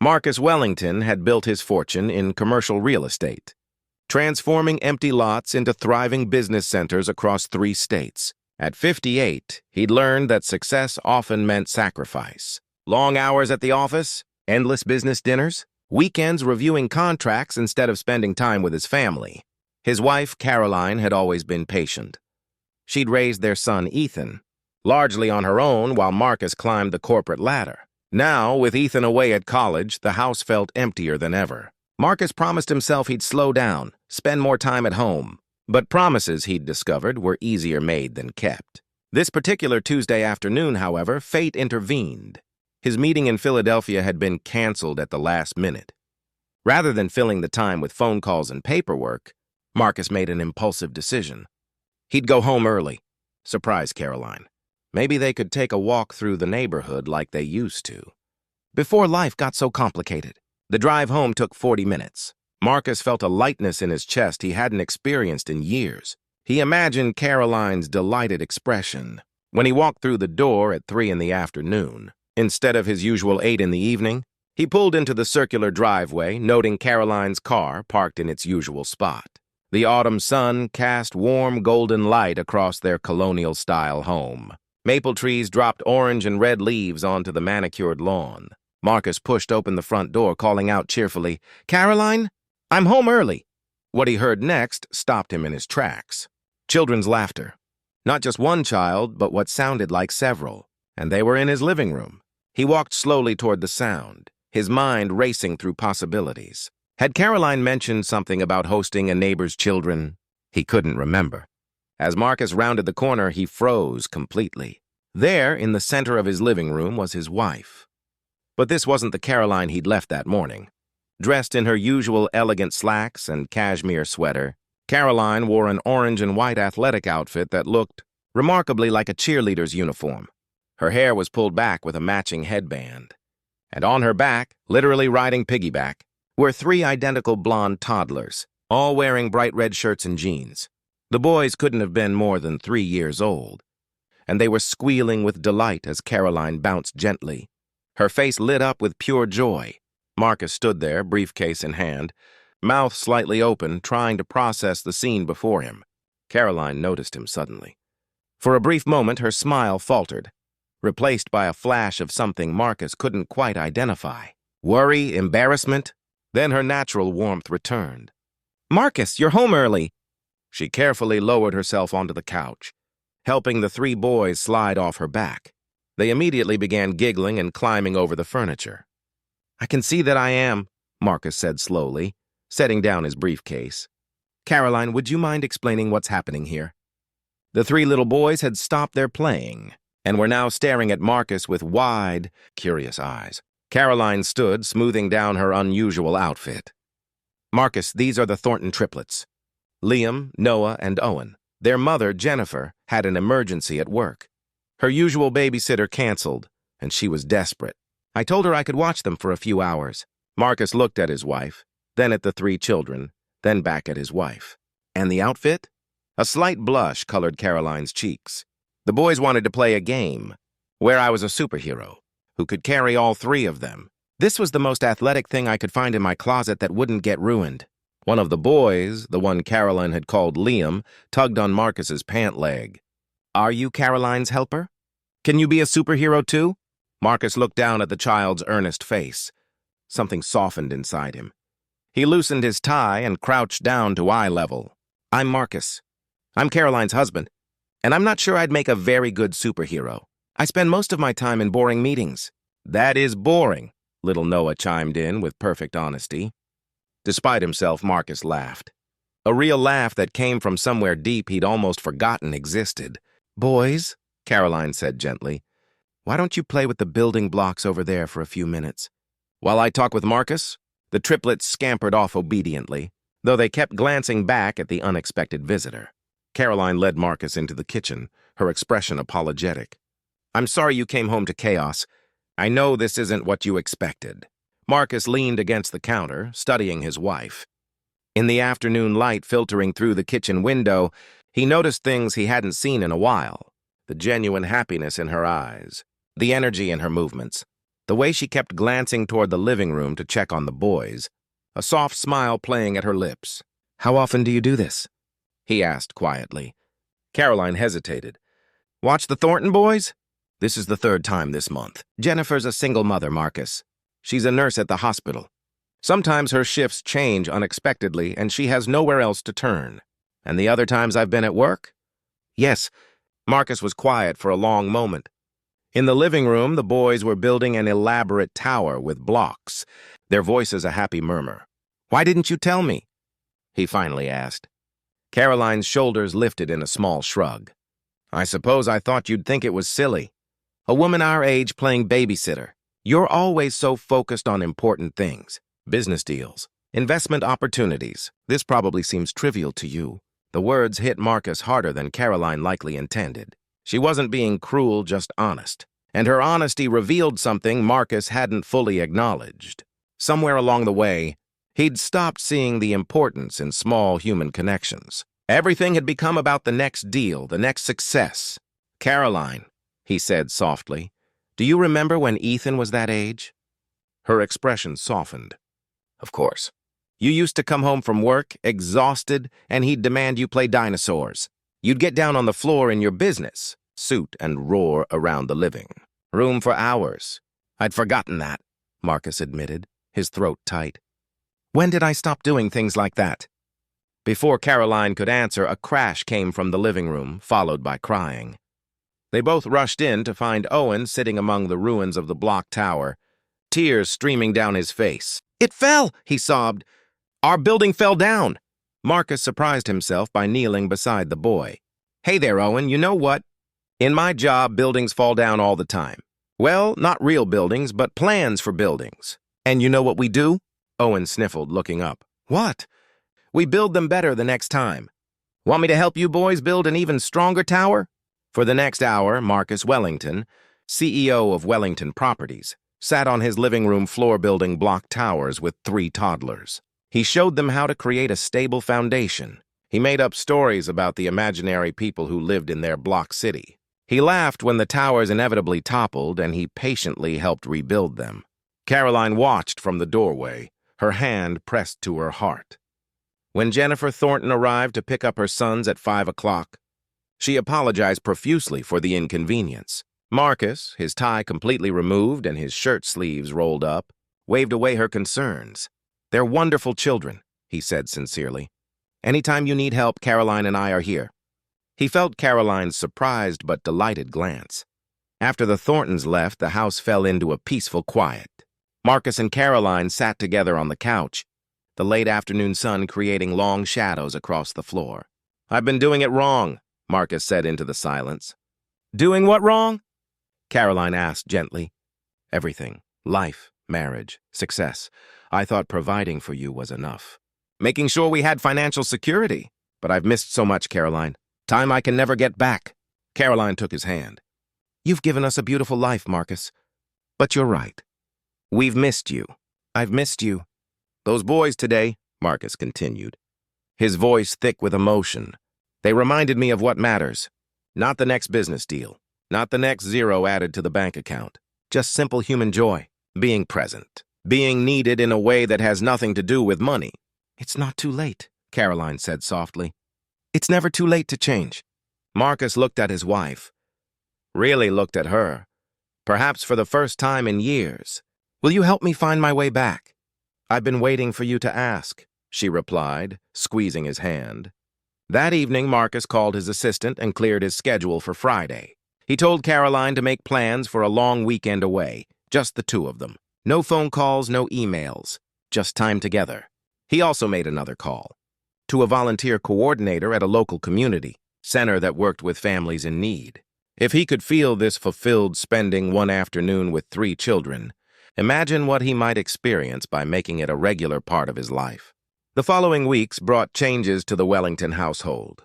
Marcus Wellington had built his fortune in commercial real estate, transforming empty lots into thriving business centers across 3 states. At 58, he'd learned that success often meant sacrifice. Long hours at the office, endless business dinners, weekends reviewing contracts instead of spending time with his family. His wife, Caroline, had always been patient. She'd raised their son, Ethan, largely on her own while Marcus climbed the corporate ladder. Now, with Ethan away at college, the house felt emptier than ever. Marcus promised himself he'd slow down, spend more time at home. But promises, he'd discovered, were easier made than kept. This particular Tuesday afternoon, however, fate intervened. His meeting in Philadelphia had been canceled at the last minute. Rather than filling the time with phone calls and paperwork, Marcus made an impulsive decision. He'd go home early, surprise Caroline. Maybe they could take a walk through the neighborhood like they used to. Before life got so complicated. The drive home took 40 minutes. Marcus felt a lightness in his chest he hadn't experienced in years. He imagined Caroline's delighted expression when he walked through the door at 3 in the afternoon. Instead of his usual 8 in the evening, he pulled into the circular driveway, noting Caroline's car parked in its usual spot. The autumn sun cast warm golden light across their colonial-style home. Maple trees dropped orange and red leaves onto the manicured lawn. Marcus pushed open the front door, calling out cheerfully, "Caroline, I'm home early." What he heard next stopped him in his tracks. Children's laughter. Not just one child, but what sounded like several. And they were in his living room. He walked slowly toward the sound, his mind racing through possibilities. Had Caroline mentioned something about hosting a neighbor's children? He couldn't remember. As Marcus rounded the corner, he froze completely. There, in the center of his living room, was his wife. But this wasn't the Caroline he'd left that morning. Dressed in her usual elegant slacks and cashmere sweater, Caroline wore an orange and white athletic outfit that looked remarkably like a cheerleader's uniform. Her hair was pulled back with a matching headband. And on her back, literally riding piggyback, were 3 identical blonde toddlers, all wearing bright red shirts and jeans. The boys couldn't have been more than 3 years old, and they were squealing with delight as Caroline bounced gently. Her face lit up with pure joy. Marcus stood there, briefcase in hand, mouth slightly open, trying to process the scene before him. Caroline noticed him suddenly. For a brief moment, her smile faltered, replaced by a flash of something Marcus couldn't quite identify. Worry, embarrassment? Then her natural warmth returned. "Marcus, you're home early." She carefully lowered herself onto the couch, helping the 3 boys slide off her back. They immediately began giggling and climbing over the furniture. "I can see that I am," Marcus said slowly, setting down his briefcase. "Caroline, would you mind explaining what's happening here?" The 3 little boys had stopped their playing and were now staring at Marcus with wide, curious eyes. Caroline stood, smoothing down her unusual outfit. "Marcus, these are the Thornton triplets. Liam, Noah, and Owen. Their mother, Jennifer, had an emergency at work. Her usual babysitter canceled, and she was desperate. I told her I could watch them for a few hours." Marcus looked at his wife, then at the 3 children, then back at his wife. "And the outfit?" A slight blush colored Caroline's cheeks. "The boys wanted to play a game, where I was a superhero, who could carry all 3 of them. This was the most athletic thing I could find in my closet that wouldn't get ruined." One of the boys, the one Caroline had called Liam, tugged on Marcus's pant leg. "Are you Caroline's helper? Can you be a superhero too?" Marcus looked down at the child's earnest face. Something softened inside him. He loosened his tie and crouched down to eye level. "I'm Marcus. I'm Caroline's husband, and I'm not sure I'd make a very good superhero. I spend most of my time in boring meetings." "That is boring," little Noah chimed in with perfect honesty. Despite himself, Marcus laughed. A real laugh that came from somewhere deep he'd almost forgotten existed. "Boys," Caroline said gently, "why don't you play with the building blocks over there for a few minutes? While I talk with Marcus?" The triplets scampered off obediently, though they kept glancing back at the unexpected visitor. Caroline led Marcus into the kitchen, her expression apologetic. "I'm sorry you came home to chaos. I know this isn't what you expected." Marcus leaned against the counter, studying his wife. In the afternoon light filtering through the kitchen window, he noticed things he hadn't seen in a while. The genuine happiness in her eyes, the energy in her movements. The way she kept glancing toward the living room to check on the boys, a soft smile playing at her lips. "How often do you do this?" he asked quietly. Caroline hesitated. "Watch the Thornton boys?" "This is the third time this month. Jennifer's a single mother, Marcus. She's a nurse at the hospital. Sometimes her shifts change unexpectedly and she has nowhere else to turn. And the other times I've been at work?" "Yes." Marcus was quiet for a long moment. In the living room, the boys were building an elaborate tower with blocks, their voices a happy murmur. "Why didn't you tell me?" he finally asked. Caroline's shoulders lifted in a small shrug. "I suppose I thought you'd think it was silly. A woman our age playing babysitter. You're always so focused on important things. Business deals, investment opportunities. This probably seems trivial to you." The words hit Marcus harder than Caroline likely intended. She wasn't being cruel, just honest. And her honesty revealed something Marcus hadn't fully acknowledged. Somewhere along the way, he'd stopped seeing the importance in small human connections. Everything had become about the next deal, the next success. "Caroline," he said softly, "do you remember when Ethan was that age?" Her expression softened. "Of course. You used to come home from work, exhausted, and he'd demand you play dinosaurs. You'd get down on the floor in your business suit and roar around the living room for hours." "I'd forgotten that," Marcus admitted, his throat tight. "When did I stop doing things like that?" Before Caroline could answer, a crash came from the living room, followed by crying. They both rushed in to find Owen sitting among the ruins of the block tower, tears streaming down his face. "It fell," he sobbed. "Our building fell down." Marcus surprised himself by kneeling beside the boy. "Hey there, Owen, you know what? In my job, buildings fall down all the time. Well, not real buildings, but plans for buildings. And you know what we do?" Owen sniffled, looking up. "What?" "We build them better the next time. Want me to help you boys build an even stronger tower?" For the next hour, Marcus Wellington, CEO of Wellington Properties, sat on his living room floor building block towers with 3 toddlers. He showed them how to create a stable foundation. He made up stories about the imaginary people who lived in their block city. He laughed when the towers inevitably toppled, and he patiently helped rebuild them. Caroline watched from the doorway, her hand pressed to her heart. When Jennifer Thornton arrived to pick up her sons at 5 o'clock, she apologized profusely for the inconvenience. Marcus, his tie completely removed and his shirt sleeves rolled up, waved away her concerns. "They're wonderful children," he said sincerely. "Anytime you need help, Caroline and I are here." He felt Caroline's surprised but delighted glance. After the Thorntons left, the house fell into a peaceful quiet. Marcus and Caroline sat together on the couch, the late afternoon sun creating long shadows across the floor. "I've been doing it wrong," Marcus said into the silence. "Doing what wrong?" Caroline asked gently. "Everything. Life, marriage, success. I thought providing for you was enough. Making sure we had financial security. But I've missed so much, Caroline. Time I can never get back." Caroline took his hand. "You've given us a beautiful life, Marcus. But you're right. We've missed you. I've missed you. Those boys today," Marcus continued, his voice thick with emotion. "They reminded me of what matters. Not the next business deal. Not the next zero added to the bank account. Just simple human joy. Being present. Being needed in a way that has nothing to do with money." "It's not too late," Caroline said softly. "It's never too late to change." Marcus looked at his wife. Really looked at her. Perhaps for the first time in years. "Will you help me find my way back?" "I've been waiting for you to ask," she replied, squeezing his hand. That evening, Marcus called his assistant and cleared his schedule for Friday. He told Caroline to make plans for a long weekend away, just the two of them. No phone calls, no emails, just time together. He also made another call to a volunteer coordinator at a local community center that worked with families in need. If he could feel this fulfilled spending one afternoon with 3 children, imagine what he might experience by making it a regular part of his life. The following weeks brought changes to the Wellington household.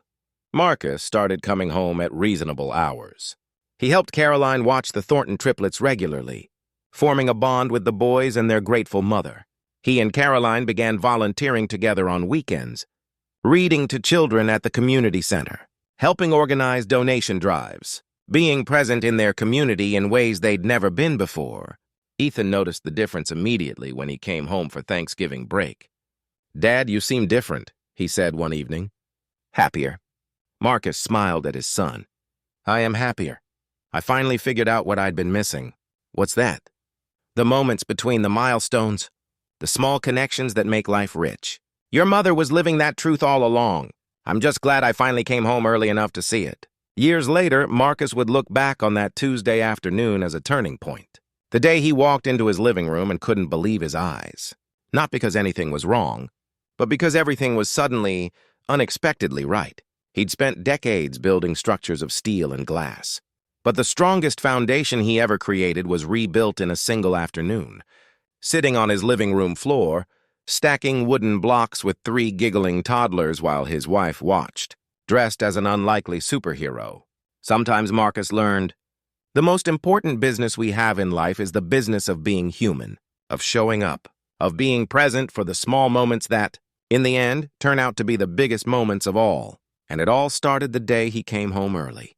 Marcus started coming home at reasonable hours. He helped Caroline watch the Thornton triplets regularly, forming a bond with the boys and their grateful mother. He and Caroline began volunteering together on weekends, reading to children at the community center, helping organize donation drives, being present in their community in ways they'd never been before. Ethan noticed the difference immediately when he came home for Thanksgiving break. "Dad, you seem different," he said one evening. "Happier." Marcus smiled at his son. "I am happier. I finally figured out what I'd been missing." "What's that?" "The moments between the milestones. The small connections that make life rich. Your mother was living that truth all along. I'm just glad I finally came home early enough to see it." Years later, Marcus would look back on that Tuesday afternoon as a turning point. The day he walked into his living room and couldn't believe his eyes. Not because anything was wrong, but because everything was suddenly, unexpectedly right. He'd spent decades building structures of steel and glass. But the strongest foundation he ever created was rebuilt in a single afternoon. Sitting on his living room floor, stacking wooden blocks with 3 giggling toddlers while his wife watched, dressed as an unlikely superhero. Sometimes Marcus learned, the most important business we have in life is the business of being human, of showing up, of being present for the small moments that, in the end, turn out to be the biggest moments of all. And it all started the day he came home early.